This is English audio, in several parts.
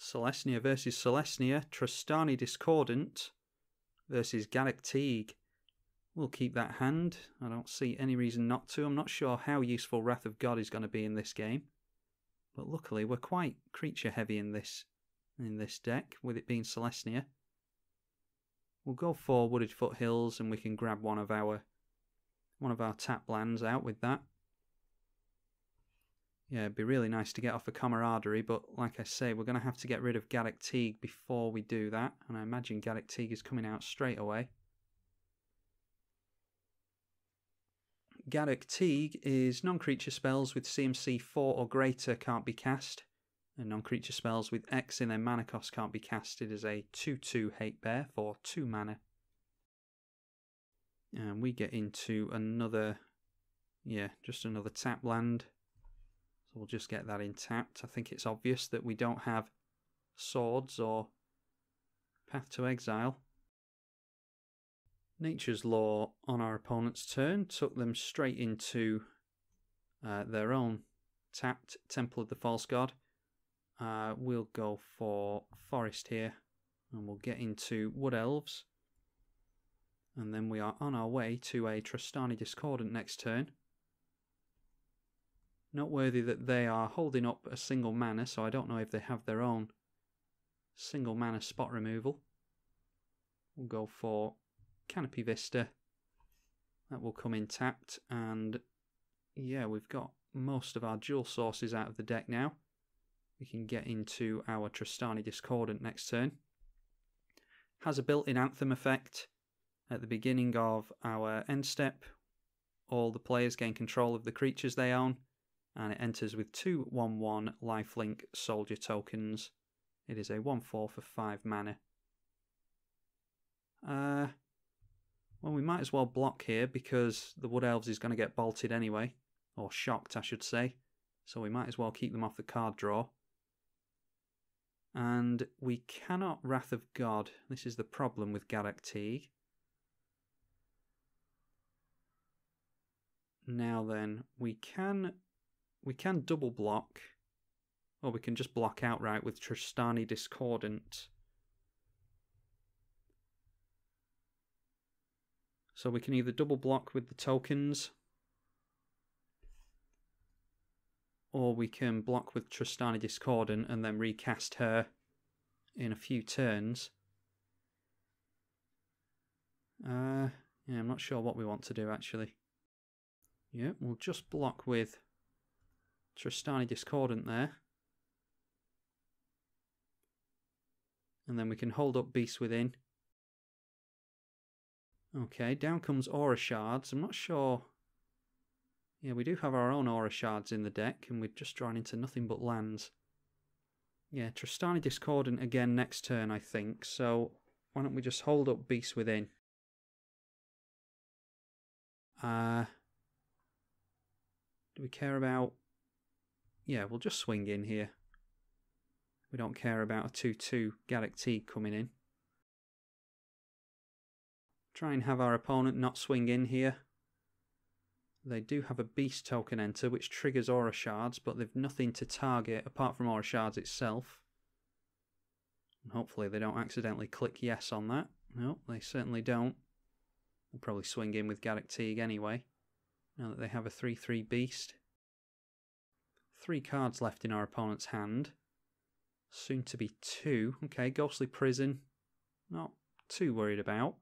Celestia versus Celestia, Trostani Discordant versus Gaddock Teeg. We'll keep that hand. I don't see any reason not to. I'm not sure how useful Wrath of God is going to be in this game. But luckily we're quite creature heavy in this deck, with it being Celestia. We'll go for Wooded Foothills and we can grab one of our tap lands out with that. Yeah, it'd be really nice to get off a Camaraderie, but like I say, we're going to have to get rid of Gaddock Teeg before we do that, and I imagine Gaddock Teeg is coming out straight away. Gaddock Teeg is non-creature spells with CMC 4 or greater can't be cast, and non-creature spells with X in their mana cost can't be cast. It is a 2/2 hate bear for 2 mana. And we get into another, just another tap land. So we'll just get that in tapped. I think it's obvious that we don't have Swords or Path to Exile. Nature's Law on our opponent's turn took them straight into their own tapped Temple of the False God. We'll go for Forest here, and we'll get into Wood Elves. And then we are on our way to a Trostani Discordant next turn. Noteworthy that they are holding up a single mana, so I don't know if they have their own single mana spot removal. We'll go for Canopy Vista. That will come in tapped, and yeah, we've got most of our dual sources out of the deck now. We can get into our Trostani Discordant next turn. Has a built-in Anthem effect. At the beginning of our end step, all the players gain control of the creatures they own, and it enters with 2/1/1 lifelink soldier tokens. It is a 1/4 for 5 mana. Well, we might as well block here because the Wood Elves is going to get bolted anyway, or shocked I should say, so we might as well keep them off the card draw. And we cannot Wrath of God. This is the problem with Gaddock Teeg. Now then, we can double block, or we can just block outright with Trostani Discordant. So we can either double block with the tokens, or we can block with Trostani Discordant and then recast her in a few turns. Yeah, I'm not sure what we want to do actually. Yeah, we'll just block with Trostani Discordant there. And then we can hold up Beast Within. Okay, down comes Aura Shards. I'm not sure. Yeah, we do have our own Aura Shards in the deck, and we've just drawn into nothing but lands. Yeah, Trostani Discordant again next turn, I think. So why don't we just hold up Beast Within? Do we care about... Yeah, we'll just swing in here. We don't care about a 2/2 Gaddock Teeg coming in. Try and have our opponent not swing in here. They do have a Beast token enter, which triggers Aura Shards, but they've nothing to target apart from Aura Shards itself. And hopefully they don't accidentally click yes on that. No, they certainly don't. They'll probably swing in with Gaddock Teeg anyway, now that they have a 3/3 Beast. 3 cards left in our opponent's hand. Soon to be 2. Okay, Ghostly Prison. Not too worried about.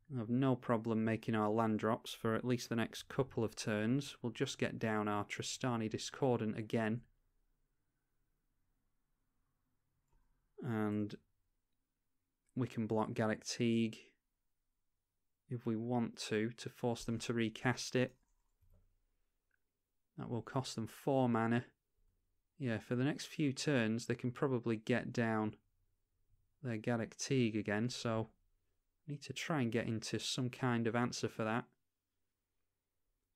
I have no problem making our land drops for at least the next couple of turns. We'll just get down our Trostani Discordant again. And we can block Gaddock Teeg if we want to force them to recast it. That will cost them 4 mana. Yeah, for the next few turns they can probably get down their Gaddock Teeg again, so need to try and get into some kind of answer for that.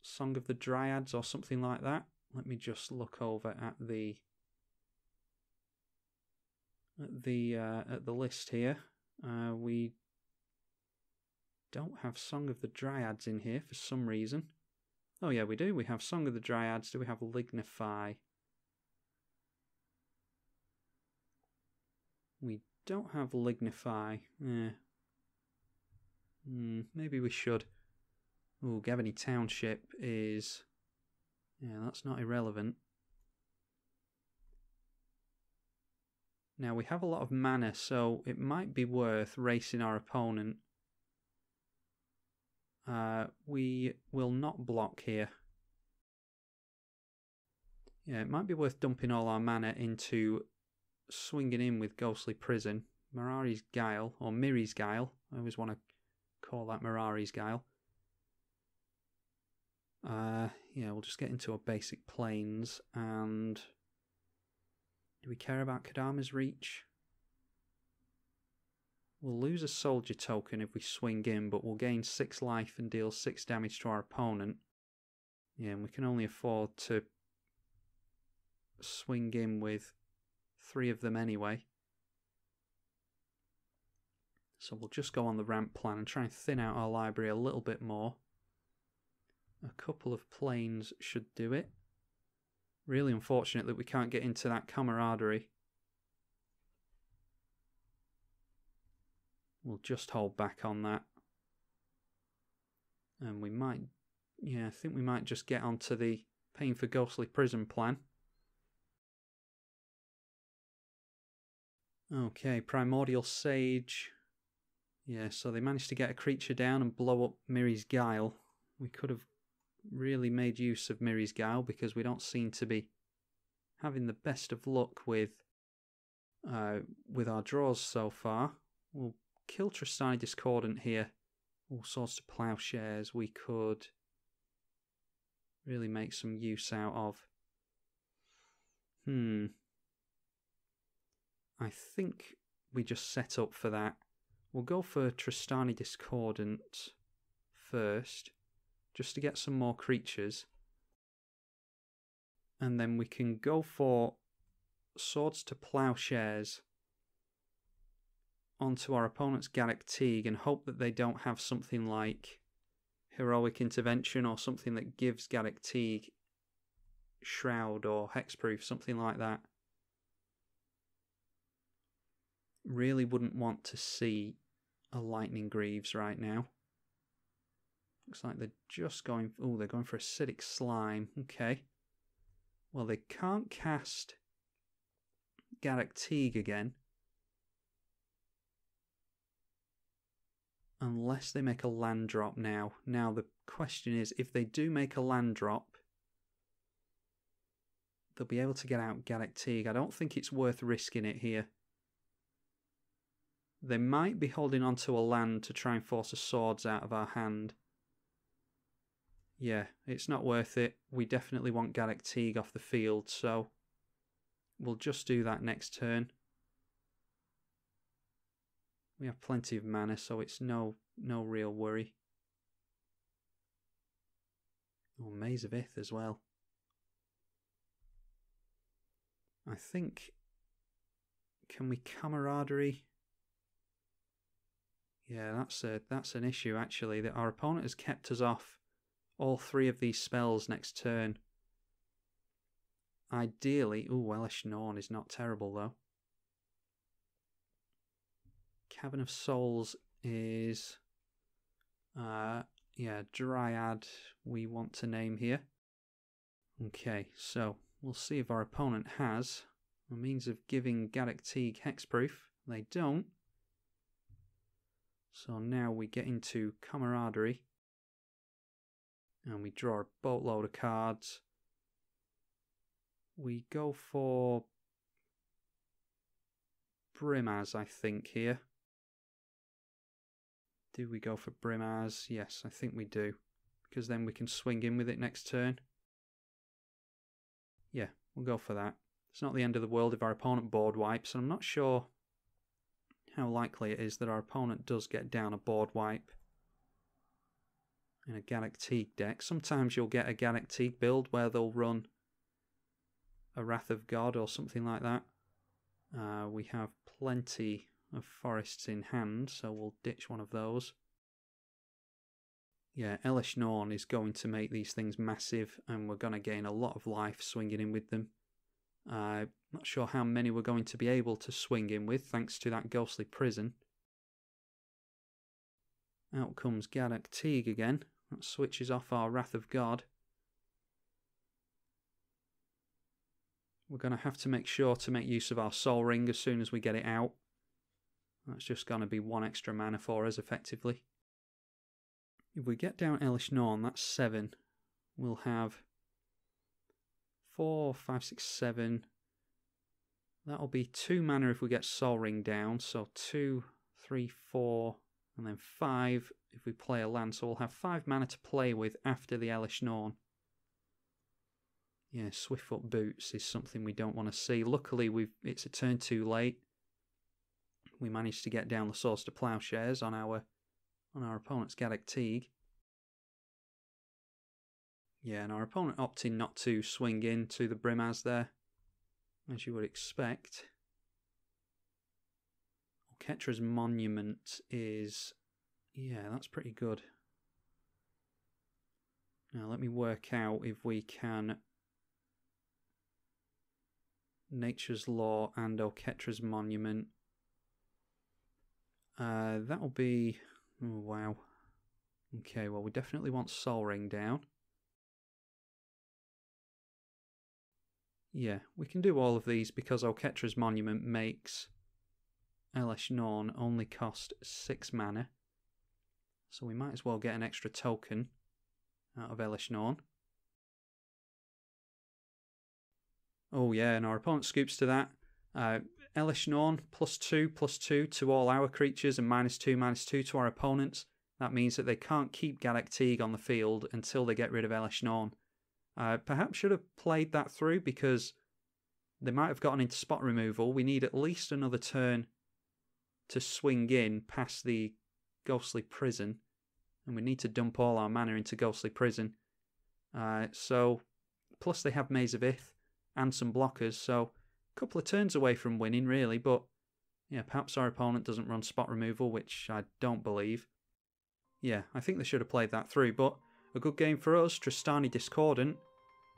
Song of the Dryads or something like that. Let me just look over at the list here. We don't have Song of the Dryads in here for some reason. Oh yeah, we do. We have Song of the Dryads. Do we have Lignify? We don't have Lignify. Maybe we should. Ooh, Gavany Township is... Yeah, that's not irrelevant. Now, we have a lot of mana, so it might be worth racing our opponent. We will not block here. Yeah, it might be worth dumping all our mana into swinging in with Ghostly Prison. Mirari's Guile, or Miri's Guile. I always want to call that Mirari's Guile. Yeah, we'll just get into our basic planes, and do we care about Kadama's Reach? We'll lose a soldier token if we swing in, but we'll gain 6 life and deal 6 damage to our opponent. Yeah, and we can only afford to swing in with 3 of them anyway. So we'll just go on the ramp plan and try and thin out our library a little bit more. A couple of planes should do it. Really unfortunate that we can't get into that camaraderie. We'll just hold back on that. And we might, yeah, I think we might just get onto the paying for Ghostly Prison plan. Okay, Primordial Sage. Yeah, so they managed to get a creature down and blow up Miri's Guile. We could have really made use of Miri's Guile because we don't seem to be having the best of luck with our draws so far. We'll kill Trostani Discordant here. All sorts of plowshares we could really make some use out of. I think we just set up for that. We'll go for Trostani Discordant first, just to get some more creatures. And then we can go for Swords to Plowshares onto our opponent's Gaddock Teeg and hope that they don't have something like Heroic Intervention or something that gives Gaddock Teeg Shroud or Hexproof, something like that. Really wouldn't want to see a Lightning Greaves right now. Looks like they're just going... Oh, they're going for Acidic Slime. Okay. Well, they can't cast Gaddock Teeg again unless they make a land drop now. Now, the question is, if they do make a land drop, they'll be able to get out Gaddock Teeg. I don't think it's worth risking it here. They might be holding on to a land to try and force a Swords out of our hand. Yeah, it's not worth it. We definitely want Gaddock Teeg off the field, so we'll just do that next turn. We have plenty of mana, so it's no real worry. Oh, Maze of Ith as well. I think... Can we Camaraderie? Yeah, that's an issue, actually, that our opponent has kept us off all 3 of these spells next turn. Ideally... Ooh, Elesh Norn is not terrible, though. Cavern of Souls is... yeah, Dryad we want to name here. Okay, so we'll see if our opponent has a means of giving Gaddock Teeg Hexproof. They don't. So now we get into Camaraderie. And we draw a boatload of cards. We go for Brimaz, I think, here. Do we go for Brimaz? Yes, I think we do. Because then we can swing in with it next turn. Yeah, we'll go for that. It's not the end of the world if our opponent board wipes, and I'm not sure how likely it is that our opponent does get down a board wipe in a Gaddock Teeg deck. Sometimes you'll get a Gaddock Teeg build where they'll run a Wrath of God or something like that. We have plenty of forests in hand, so we'll ditch one of those. Yeah, Elesh Norn is going to make these things massive, and we're going to gain a lot of life swinging in with them. Not sure how many we're going to be able to swing in with, thanks to that ghostly prison. Out comes Gaddock Teeg again. That switches off our Wrath of God. We're going to have to make sure to make use of our Soul Ring as soon as we get it out. That's just going to be one extra mana for us, effectively. If we get down Elesh Norn, that's 7. We'll have 4, 5, 6, 7. That'll be 2 mana if we get Soul Ring down. So 2, 3, 4, and then 5 if we play a land. So we'll have 5 mana to play with after the Elesh Norn. Yeah, Swiftfoot Boots is something we don't want to see. Luckily, it's a turn too late. We managed to get down the Swords to Plowshares on our opponent's Gaddock Teeg. Yeah, and our opponent opting not to swing into the Brimaz there, as you would expect. Ketra's Monument is... yeah, that's pretty good. Now let me work out if we can... Nature's Law and Oketra's Monument. That'll be... oh, wow. Okay, well we definitely want Soul Ring down. Yeah, we can do all of these because Oketra's Monument makes Elesh Norn only cost 6 mana. So we might as well get an extra token out of Elesh Norn. Oh yeah, and our opponent scoops to that. Elesh Norn, +2/+2 to all our creatures and -2/-2 to our opponents. That means that they can't keep Gaddock Teeg on the field until they get rid of Elesh Norn. Perhaps should have played that through because they might have gotten into spot removal. We need at least another turn to swing in past the Ghostly Prison. And we need to dump all our mana into Ghostly Prison. So, plus they have Maze of Ith and some blockers, so a couple of turns away from winning, really. But, yeah, perhaps our opponent doesn't run spot removal, which I don't believe. Yeah, I think they should have played that through, but a good game for us. Trostani Discordant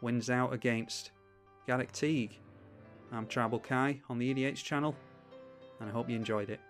wins out against Gaddock Teeg. I'm tribalkai on the EDH channel, and I hope you enjoyed it.